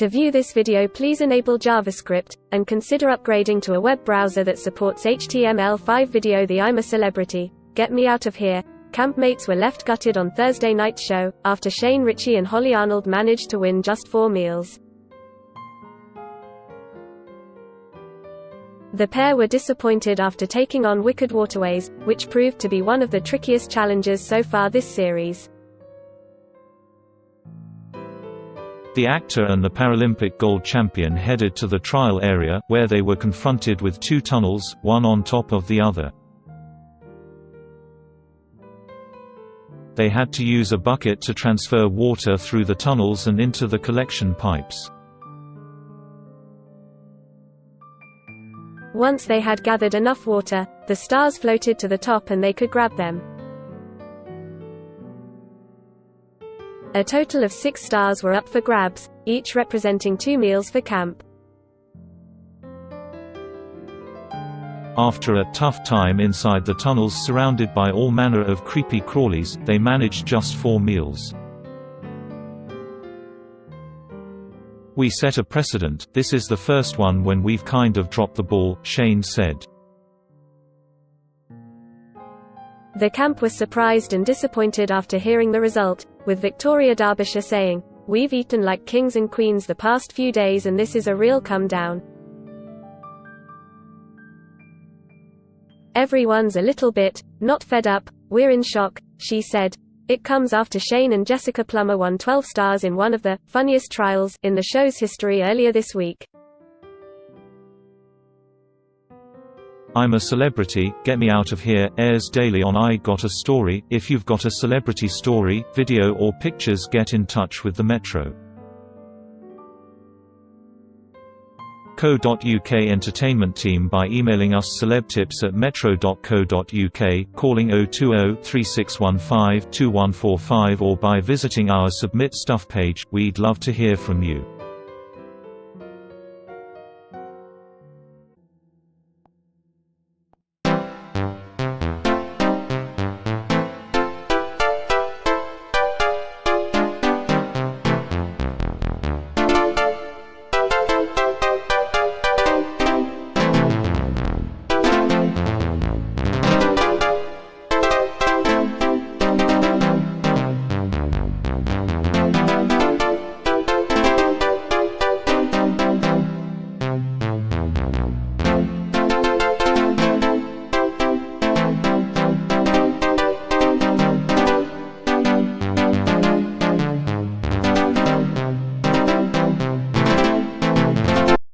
To view this video, please enable JavaScript, and consider upgrading to a web browser that supports HTML5 video. The I'm a Celebrity, Get Me Out of Here campmates were left gutted on Thursday night's show, after Shane, Richie and Hollie Arnold managed to win just 4 meals. The pair were disappointed after taking on Wicked Waterways, which proved to be one of the trickiest challenges so far this series. The actor and the Paralympic gold champion headed to the trial area, where they were confronted with 2 tunnels, one on top of the other. They had to use a bucket to transfer water through the tunnels and into the collection pipes. Once they had gathered enough water, the stars floated to the top and they could grab them. A total of 6 stars were up for grabs, each representing 2 meals for camp. After a tough time inside the tunnels surrounded by all manner of creepy crawlies, they managed just 4 meals. "We set a precedent, this is the first one when we've kind of dropped the ball," Shane said. The camp was surprised and disappointed after hearing the result, with Victoria Derbyshire saying, "We've eaten like kings and queens the past few days and this is a real come down. Everyone's a little bit, not fed up, we're in shock," she said. It comes after Shane and Jessica Plummer won 12 stars in one of the funniest trials in the show's history earlier this week. I'm a Celebrity, Get Me Out of Here airs daily on I Got a Story. If you've got a celebrity story, video or pictures, get in touch with the Metro. .co.uk entertainment team by emailing us celebtips@metro.co.uk, calling 020-3615-2145 or by visiting our Submit Stuff page. We'd love to hear from you.